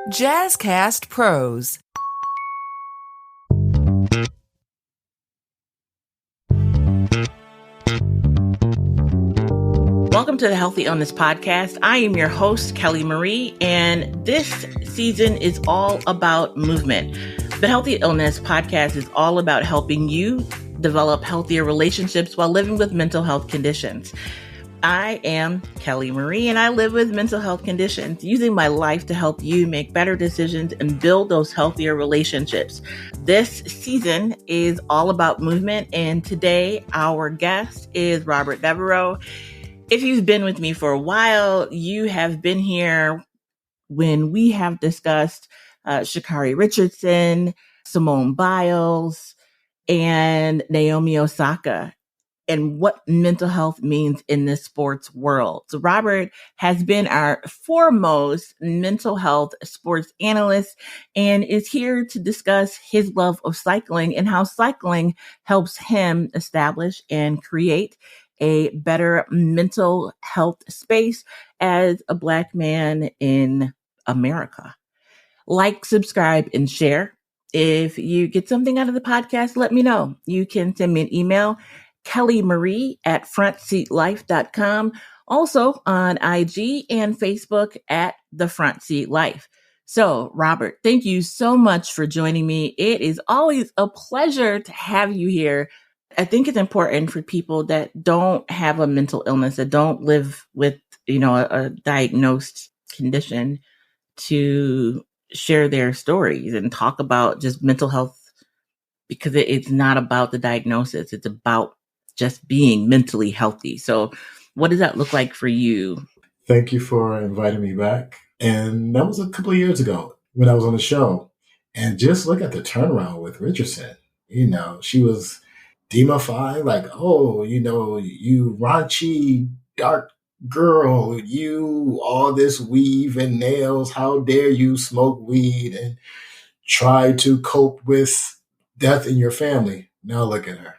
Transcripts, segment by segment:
Jazzcast Pros. Welcome to the Healthy Illness Podcast. I am your host, Kelly Marie, and this season is all about movement. The Healthy Illness Podcast is all about helping you develop healthier relationships while living with mental health conditions. I am Kelly Marie, and I live with mental health conditions, using my life to help you make better decisions and build those healthier relationships. This season is all about movement, and today our guest is Robert Devereux. If you've been with me for a while, you have been here when we have discussed Shikari Richardson, Simone Biles, and Naomi Osaka, and what mental health means in the sports world. So Robert has been our foremost mental health sports analyst and is here to discuss his love of cycling and how cycling helps him establish and create a better mental health space as a Black man in America. Like, subscribe, and share. If you get something out of the podcast, let me know. You can send me an email, kellymarie@frontseatlife.com. Also on IG and Facebook at The Front Seat Life. So, Robert, thank you so much for joining me. It is always a pleasure to have you here. I think it's important for people that don't have a mental illness, that don't live with, a diagnosed condition, to share their stories and talk about just mental health, because it's not about the diagnosis. It's about just being mentally healthy. So what does that look like for you? Thank you for inviting me back. And that was a couple of years ago when I was on the show. And just look at the turnaround with Richardson. She was demonified, like, oh, you raunchy, dark girl, you all this weave and nails. How dare you smoke weed and try to cope with death in your family? Now look at her.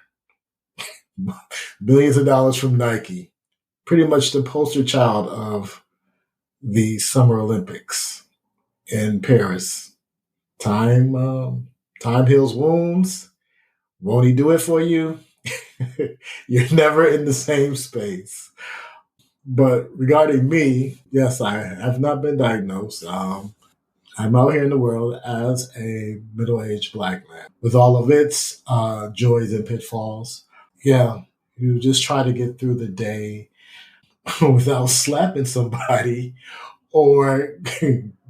Billions of dollars from Nike. Pretty much the poster child of the Summer Olympics in Paris. Time heals wounds. Won't he do it for you? You're never in the same space. But regarding me, yes, I have not been diagnosed. I'm out here in the world as a middle-aged Black man with all of its joys and pitfalls. Yeah, you just try to get through the day without slapping somebody or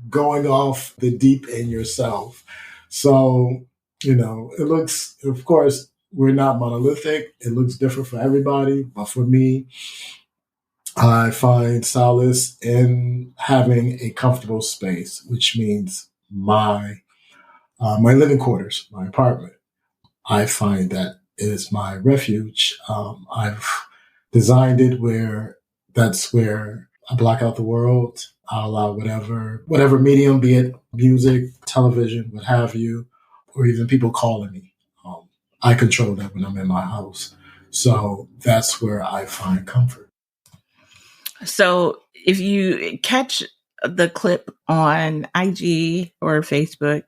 going off the deep end yourself. So, it looks, of course, we're not monolithic. It looks different for everybody. But for me, I find solace in having a comfortable space, which means my living quarters, my apartment. I find that is my refuge. I've designed it where that's where I block out the world. I allow whatever medium, be it music, television, what have you, or even people calling me. I control that when I'm in my house. So that's where I find comfort. So if you catch the clip on IG or Facebook,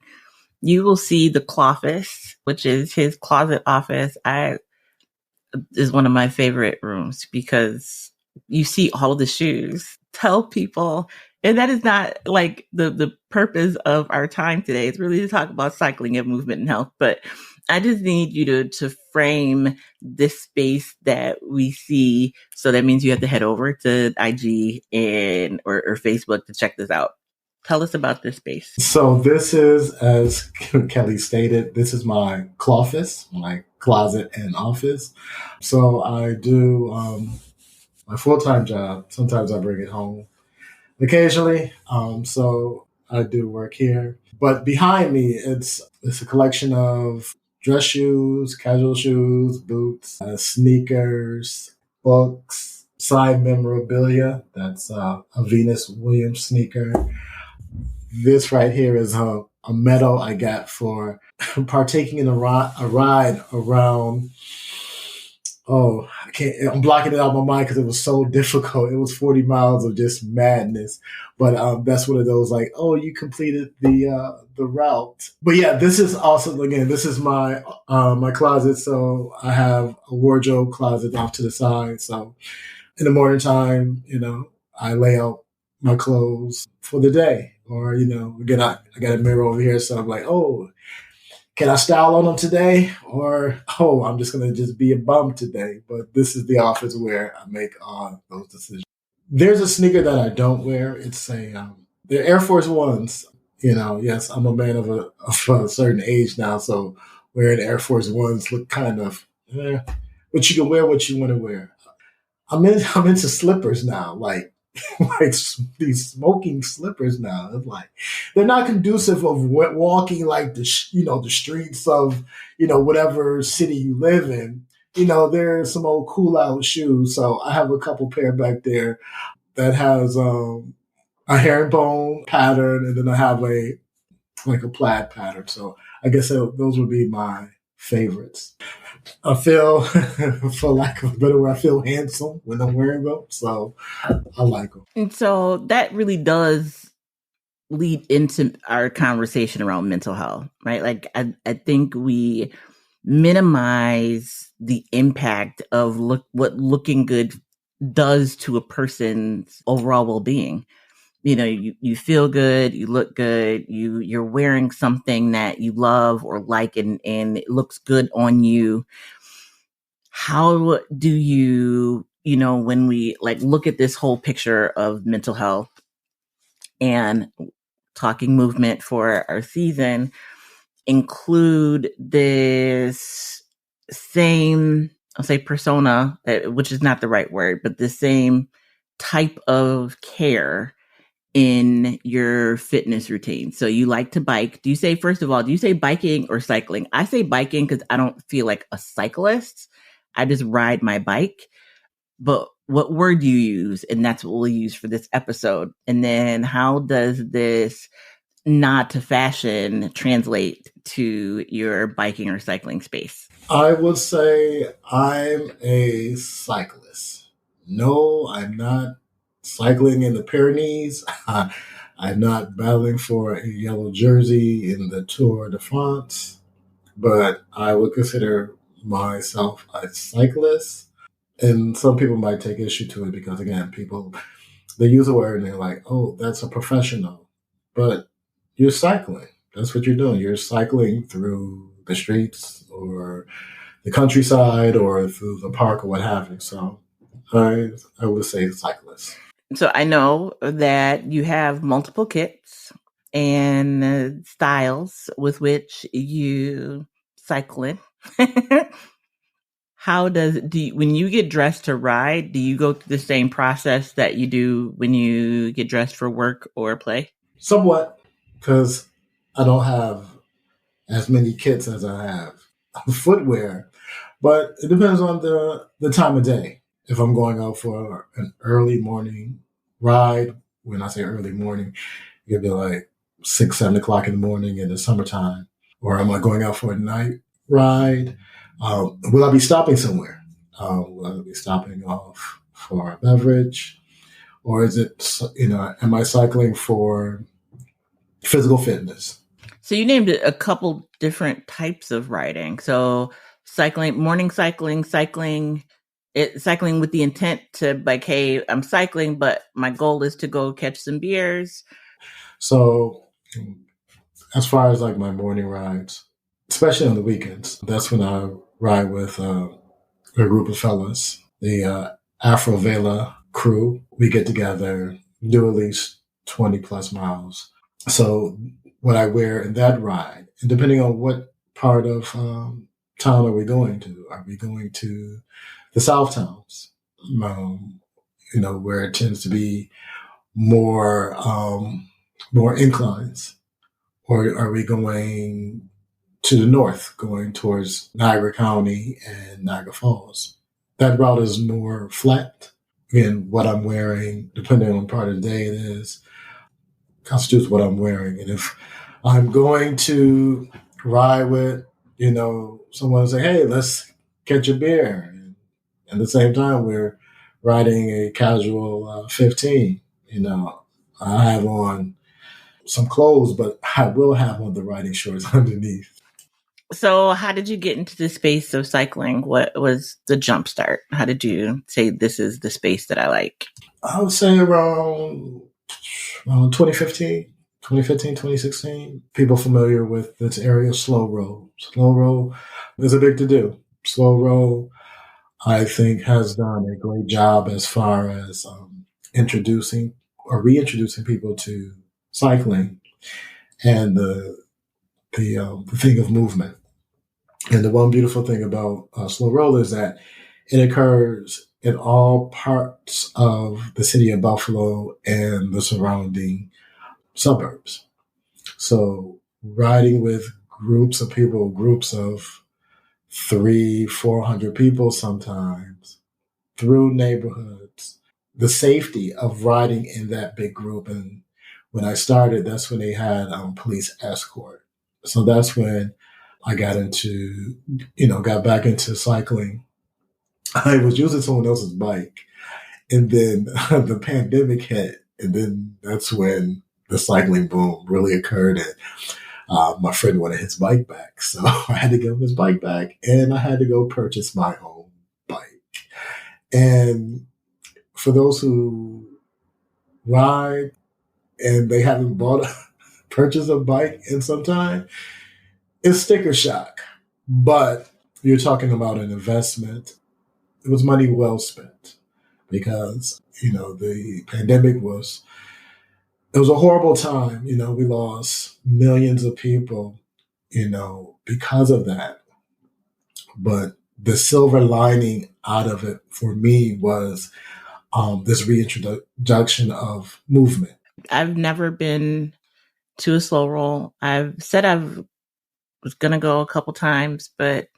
you will see the Cloffice, which is his closet office. Is one of my favorite rooms because you see all the shoes. Tell people, and that is not like the purpose of our time today. It's really to talk about cycling and movement and health. But I just need you to frame this space that we see. So that means you have to head over to IG or Facebook to check this out. Tell us about this space. So this is, as Kelly stated, this is my cloffice, my closet and office. So I do my full-time job. Sometimes I bring it home occasionally. So I do work here. But behind me, it's a collection of dress shoes, casual shoes, boots, sneakers, books, side memorabilia. That's a Venus Williams sneaker. This right here is a medal I got for partaking in a ride around oh, I can't, I'm blocking it out of my mind because it was so difficult. It was 40 miles of just madness. But that's one of those like, oh, you completed the route. But yeah, this is also, again, this is my closet. So I have a wardrobe closet off to the side. So in the morning time, I lay out my clothes for the day. Or, again, I got a mirror over here. So I'm like, oh, can I style on them today? Or, oh, I'm just going to just be a bum today. But this is the office where I make all those decisions. There's a sneaker that I don't wear. It's they're Air Force Ones. Yes, I'm a man of a certain age now. So wearing Air Force Ones look kind of, but you can wear what you want to wear. I'm into slippers now, like these smoking slippers now. It's like they're not conducive of walking like the streets of whatever city you live in. There's some old cool out shoes. So I have a couple pair back there that has a herringbone pattern, and then I have a plaid pattern. So I guess those would be my favorites. I feel, for lack of a better word, I feel handsome when I'm wearing them. So I like them. And so that really does lead into our conversation around mental health, right? Like I think we minimize the impact of what looking good does to a person's overall well-being. You feel good, you look good, you're wearing something that you love or like, and it looks good on you. How do you, when we look at this whole picture of mental health and talking movement for our season, include this same, I'll say persona, which is not the right word, but the same type of care in your fitness routine? So you like to bike. Do you say biking or cycling? I say biking because I don't feel like a cyclist. I just ride my bike. But what word do you use? And that's what we'll use for this episode. And then how does this nod to fashion translate to your biking or cycling space? I would say I'm a cyclist. No, I'm not cycling in the Pyrenees. I'm not battling for a yellow jersey in the Tour de France, but I would consider myself a cyclist. And some people might take issue to it because, again, they use a word and they're like, oh, that's a professional. But you're cycling. That's what you're doing. You're cycling through the streets or the countryside or through the park or what have you. So I would say cyclist. So I know that you have multiple kits and styles with which you cycle in. When you get dressed to ride, do you go through the same process that you do when you get dressed for work or play? Somewhat, because I don't have as many kits as I have footwear, but it depends on the time of day. If I'm going out for an early morning ride, when I say early morning, it'd be like 6, 7 o'clock in the morning in the summertime, or am I going out for a night ride? Will I be stopping somewhere? Will I be stopping off for a beverage? Or is it, am I cycling for physical fitness? So you named a couple different types of riding. So cycling, morning cycling with the intent to hey, I'm cycling, but my goal is to go catch some beers. So as far as my morning rides, especially on the weekends, that's when I ride with a group of fellas, the Afro Vela crew. We get together, do at least 20 plus miles. So what I wear in that ride, and depending on what part of town are we going to? Are we going to the South Towns, where it tends to be more inclines? Or are we going to the north, going towards Niagara County and Niagara Falls? That route is more flat. Again, what I'm wearing, depending on part of the day it is, constitutes what I'm wearing. And if I'm going to ride with, someone say, hey, let's catch a beer. And At the same time, we're riding a casual 15. I have on some clothes, but I will have on the riding shorts underneath. So how did you get into the space of cycling? What was the jump start? How did you say this is the space that I like? I would say around 2015, 2016. People familiar with this area, slow roll. Slow roll is a big to do. Slow roll, I think, has done a great job as far as introducing or reintroducing people to cycling and the thing of movement. And the one beautiful thing about slow roll is that it occurs in all parts of the city of Buffalo and the surrounding suburbs. So riding with groups of people, groups of 400 people sometimes, through neighborhoods, the safety of riding in that big group. And when I started, that's when they had police escort. So that's when I got back into cycling. I was using someone else's bike, and then the pandemic hit, and then that's when the cycling boom really occurred. And my friend wanted his bike back, so I had to give him his bike back, and I had to go purchase my own bike. And for those who ride and they haven't purchased a bike in some time, it's sticker shock. But you're talking about an investment. It was money well spent because, the pandemic it was a horrible time. We lost millions of people, because of that. But the silver lining out of it for me was this reintroduction of movement. I've never been to a slow roll. I've said I was going to go a couple times, but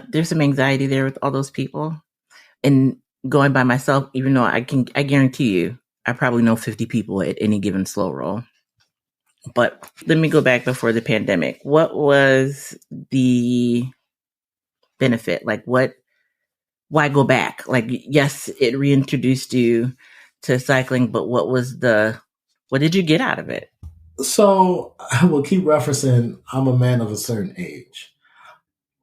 there's some anxiety there with all those people. And going by myself, even though I guarantee you, I probably know 50 people at any given slow roll. But let me go back before the pandemic. What was the benefit? Why go back? Yes, it reintroduced you to cycling, but what did you get out of it? So I will keep referencing, I'm a man of a certain age.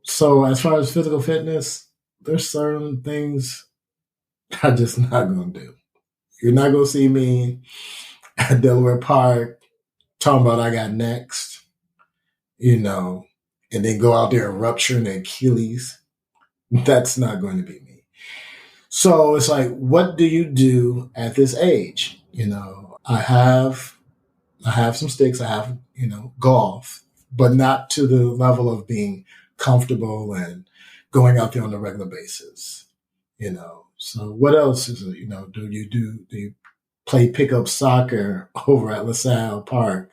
So as far as physical fitness, there's certain things I'm just not going to do. You're not going to see me at Delaware Park talking about I got next, and then go out there and rupture an Achilles. That's not going to be me. So it's like, what do you do at this age? I have some sticks. I have, golf, but not to the level of being comfortable and going out there on a regular basis, So what else is it, do you play pickup soccer over at LaSalle Park?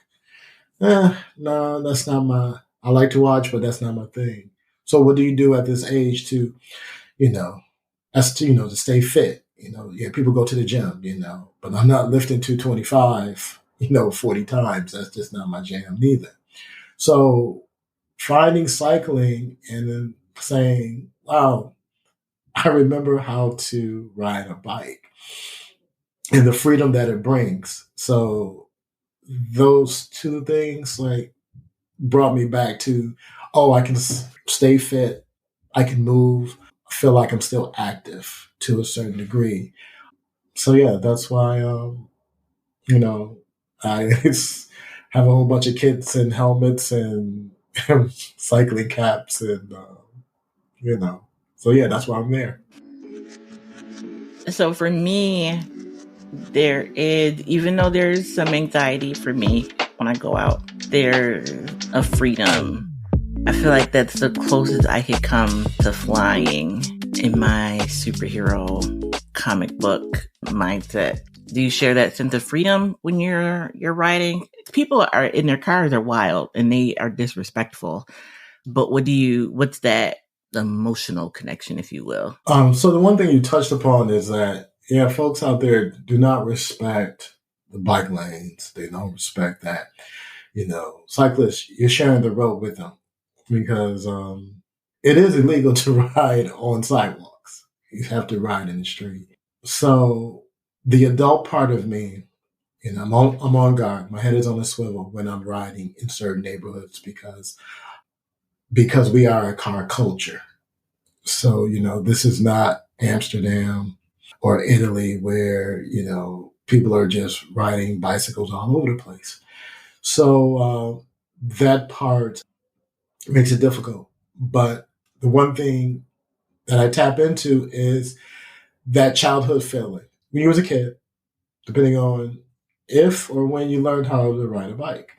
No, that's not I like to watch, but that's not my thing. So what do you do at this age to, to stay fit? People go to the gym, but I'm not lifting 225, 40 times. That's just not my jam neither. So finding cycling and then saying, wow, I remember how to ride a bike and the freedom that it brings. So those two things brought me back to, I can stay fit. I can move. I feel like I'm still active to a certain degree. So yeah, that's why, I have a whole bunch of kits and helmets and cycling caps and, so yeah, that's why I'm there. So for me, there is, even though there's some anxiety for me when I go out, there's a freedom. I feel like that's the closest I could come to flying in my superhero comic book mindset. Do you share that sense of freedom when you're riding? People are in their cars are wild and they are disrespectful. But what's that emotional connection, if you will? So the one thing you touched upon is that, folks out there do not respect the bike lanes. They don't respect that, cyclists, you're sharing the road with them because it is illegal to ride on sidewalks. You have to ride in the street. So the adult part of me, I'm on guard. My head is on a swivel when I'm riding in certain neighborhoods because we are a car culture. So, this is not Amsterdam or Italy where, people are just riding bicycles all over the place. So that part makes it difficult. But the one thing that I tap into is that childhood feeling. When you was a kid, depending on if or when you learned how to ride a bike,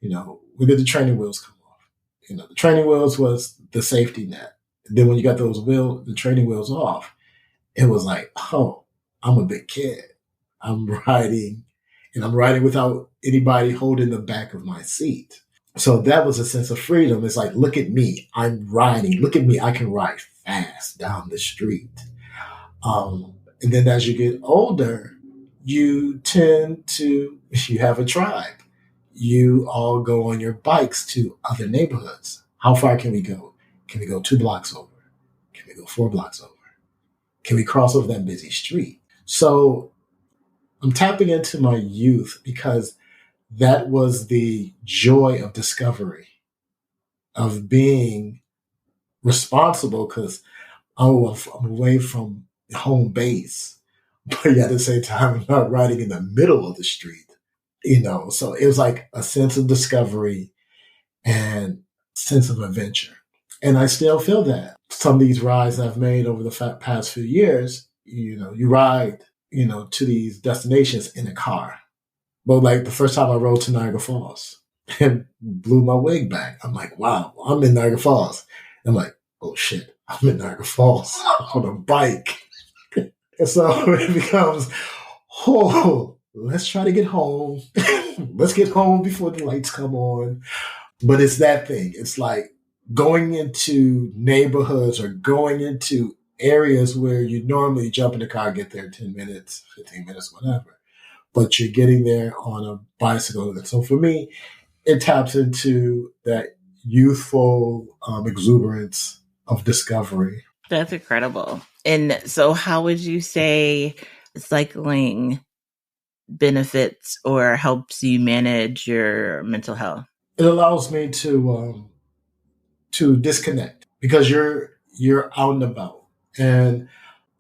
when did the training wheels come off? The training wheels was the safety net. And then when you got the training wheels off, it was like, oh, I'm a big kid. I'm riding, and I'm riding without anybody holding the back of my seat. So that was a sense of freedom. It's like, look at me, I'm riding. Look at me, I can ride fast down the street. And then as you get older, you have a tribe. You all go on your bikes to other neighborhoods. How far can we go? Can we go 2 blocks over? Can we go 4 blocks over? Can we cross over that busy street? So I'm tapping into my youth because that was the joy of discovery, of being responsible, because I'm away from home base, but at the same time, I'm not riding in the middle of the street, So it was like a sense of discovery and sense of adventure. And I still feel that. Some of these rides I've made over the past few years, you ride, to these destinations in a car. But like the first time I rode to Niagara Falls and blew my wig back, I'm like, wow, I'm in Niagara Falls. I'm like, oh shit, I'm in Niagara Falls on a bike. And so it becomes, oh, let's try to get home. Let's get home before the lights come on. But it's that thing. It's like going into neighborhoods or going into areas where you normally jump in the car, get there in 10 minutes, 15 minutes, whatever. But you're getting there on a bicycle. And so for me, it taps into that youthful exuberance of discovery. That's incredible. And so how would you say cycling benefits or helps you manage your mental health? It allows me to disconnect because you're out and about. And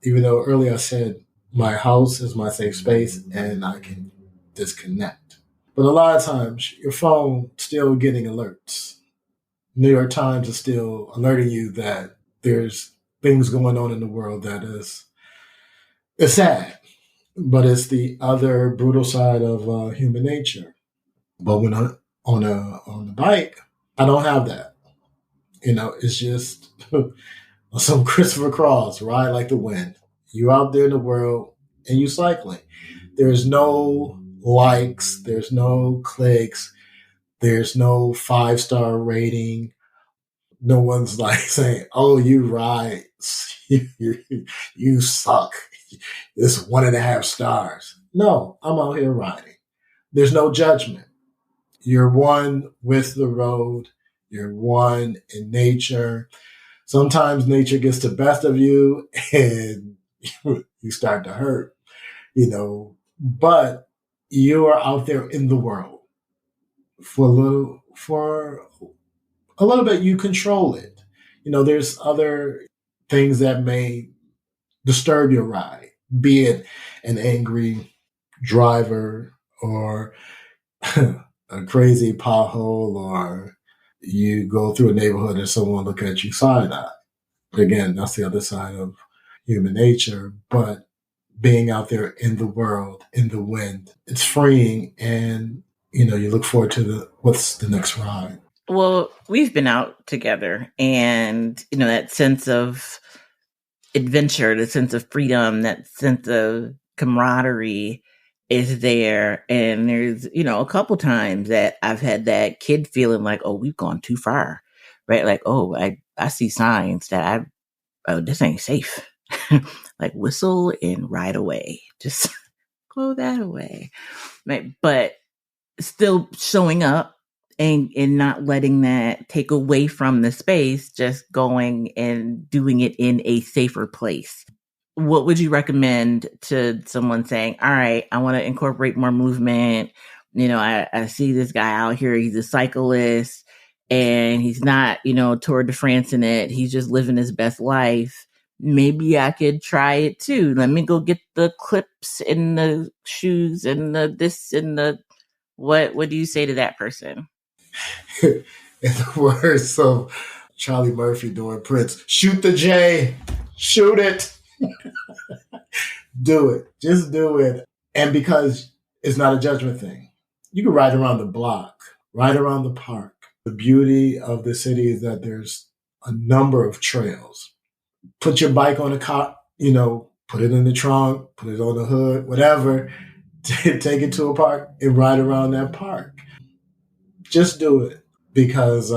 even though earlier I said my house is my safe space and I can disconnect. But a lot of times your phone still getting alerts. New York Times is still alerting you that there's things going on in the world that it's sad, but it's the other brutal side of human nature. But when I'm on the bike, I don't have that. It's just some Christopher Cross, ride like the wind. You out there in the world and you cycling. There's no likes, there's no clicks, there's no 5-star rating. No one's like saying, oh, you ride, you suck. It's 1.5 stars. No, I'm out here riding. There's no judgment. You're one with the road. You're one in nature. Sometimes nature gets the best of you and you start to hurt, but you are out there in the world for a little bit. You control it. There's other things that may disturb your ride, be it an angry driver or a crazy pothole, or you go through a neighborhood and someone look at you side-eye. Again, that's the other side of human nature. But being out there in the world, in the wind, it's freeing. And, you look forward to what's the next ride. Well, we've been out together and, that sense of adventure, the sense of freedom, that sense of camaraderie is there. And there's, a couple times that I've had that kid feeling like, oh, we've gone too far, right? Like, oh, I see signs that this ain't safe. Like whistle and ride away. Just go that away. Right? But still showing up and not letting that take away from the space, just going and doing it in a safer place. what would you recommend to someone saying, all right, I want to incorporate more movement? I see this guy out here. He's a cyclist and he's not, Tour de France in it. He's just living his best life. Maybe I could try it too. Let me go get the clips and the shoes and the this and the what do you say to that person? In the words of Charlie Murphy doing Prince, shoot the J, shoot it. Do it. Just do it. And because it's not a judgment thing, you can ride around the block, ride around the park. The beauty of the city is that there's a number of trails. Put your bike on a car, put it in the trunk, put it on the hood, whatever. Take it to a park and ride around that park. Just do it because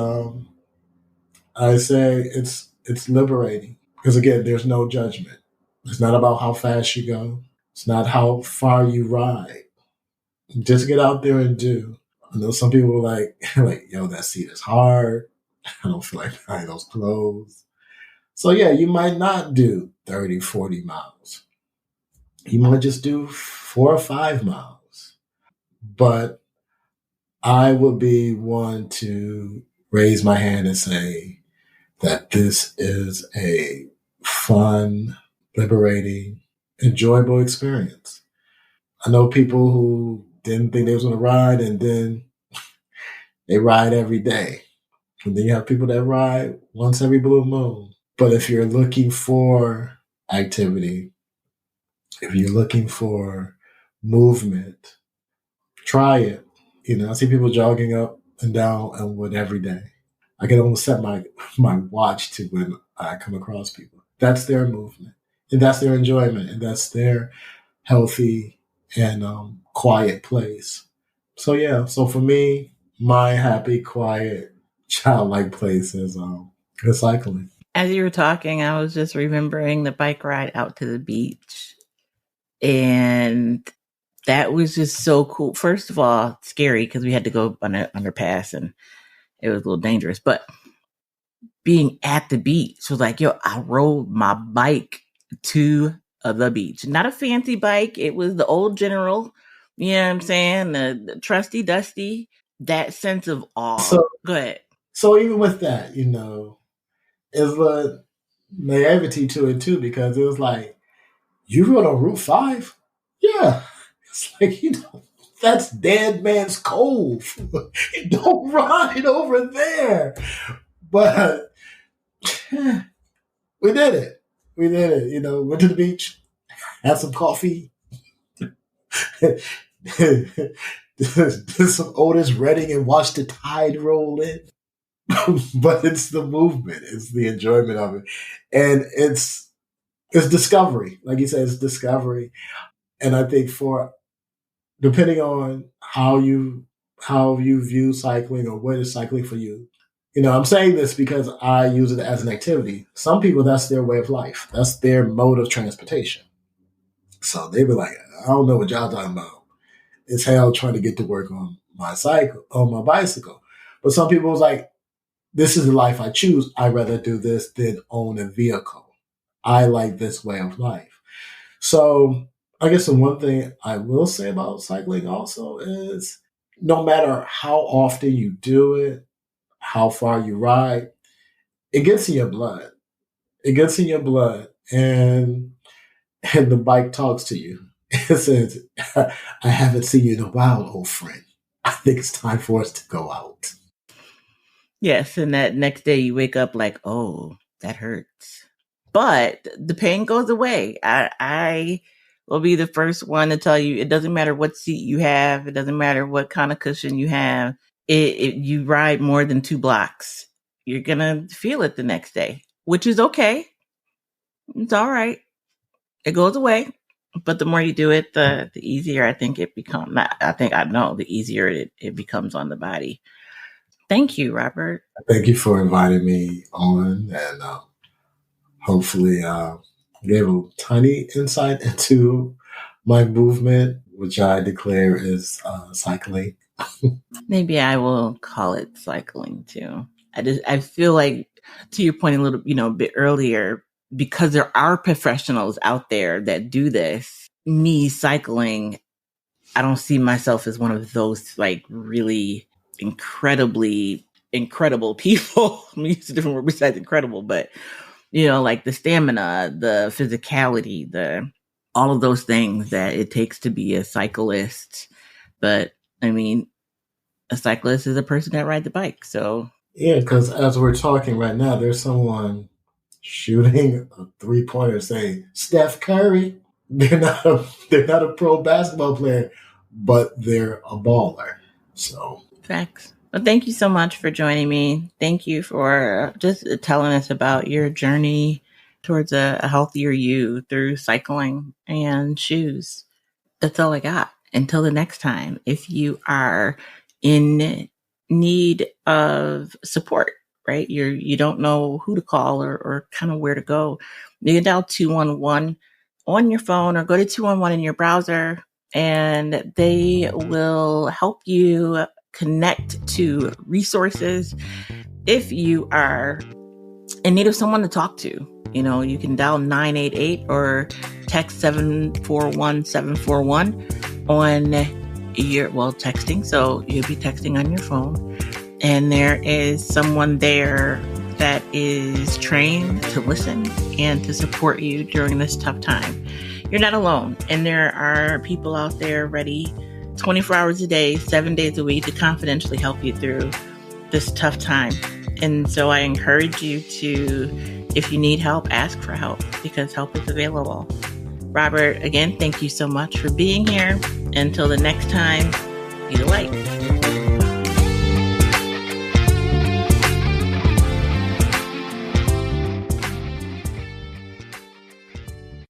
I say it's liberating. Because again, there's no judgment. It's not about how fast you go. It's not how far you ride. Just get out there and do. I know some people are like, yo, that seat is hard. I don't feel like buying those clothes. So yeah, you might not do 30, 40 miles. You might just do 4 or 5 miles. But I would be one to raise my hand and say that this is a fun, liberating, enjoyable experience. I know people who didn't think they was going to ride and then they ride every day. And then you have people that ride once every blue moon. But if you're looking for activity, if you're looking for movement, try it. I see people jogging up and down Elmwood every day. I can almost set my watch to when I come across people. That's their movement, and that's their enjoyment, and that's their healthy and quiet place. So yeah, so for me, my happy, quiet, childlike place is cycling. As you were talking, I was just remembering the bike ride out to the beach. And that was just so cool. First of all, scary because we had to go on an underpass and it was a little dangerous. But being at the beach was like, yo, I rode my bike to the beach. Not a fancy bike. It was the old General. You know what I'm saying? The trusty dusty. That sense of awe. So, go ahead. So even with that, there's a naivety to it too, because it was like, you rode on Route 5? Yeah. It's like, that's Dead Man's Cove. Don't ride over there. But we did it. We did it. Went to the beach, had some coffee, did some Otis Redding and watched the tide roll in. But it's the movement. It's the enjoyment of it. And it's discovery. Like you said, it's discovery. And I think depending on how you view cycling or what is cycling for you, I'm saying this because I use it as an activity. Some people, that's their way of life. That's their mode of transportation. So they be like, I don't know what y'all talking about. It's hell trying to get to work on my bicycle. But some people was like, this is the life I choose. I'd rather do this than own a vehicle. I like this way of life. So I guess the one thing I will say about cycling also is no matter how often you do it, how far you ride, it gets in your blood. It gets in your blood, and the bike talks to you. It says, I haven't seen you in a while, old friend. I think it's time for us to go out. Yes, and that next day you wake up like, oh, that hurts. But the pain goes away. I will be the first one to tell you, it doesn't matter what seat you have. It doesn't matter what kind of cushion you have. You ride more than 2 blocks, you're going to feel it the next day, which is okay. It's all right. It goes away. But the more you do it, the easier I think it becomes. The easier it becomes on the body. Thank you, Robert. Thank you for inviting me on, and hopefully gave a tiny insight into my movement, which I declare is cycling. Maybe I will call it cycling too. I feel like, to your point a little, bit earlier, because there are professionals out there that do this, me cycling, I don't see myself as one of those like really incredible people. I'm going to use a different word besides incredible, but like the stamina, the physicality, all of those things that it takes to be a cyclist. But I mean, a cyclist is a person that rides a bike. So yeah, because as we're talking right now, there's someone shooting a 3-pointer, say Steph Curry. They're not a pro basketball player, but they're a baller. So facts. Well, thank you so much for joining me. Thank you for just telling us about your journey towards a healthier you through cycling and shoes. That's all I got. Until the next time, if you are in need of support, right? You don't know who to call or kind of where to go, you can dial 211 on your phone or go to 211 in your browser, and they will help you connect to resources. If you are in need of someone to talk to, you can dial 988 or text 741-741 on your, texting. So you'll be texting on your phone, and there is someone there that is trained to listen and to support you during this tough time. You're not alone. And there are people out there ready 24 hours a day, 7 days a week to confidentially help you through this tough time. And so I encourage you to, if you need help, ask for help, because help is available. Robert, again, thank you so much for being here. Until the next time, be the light.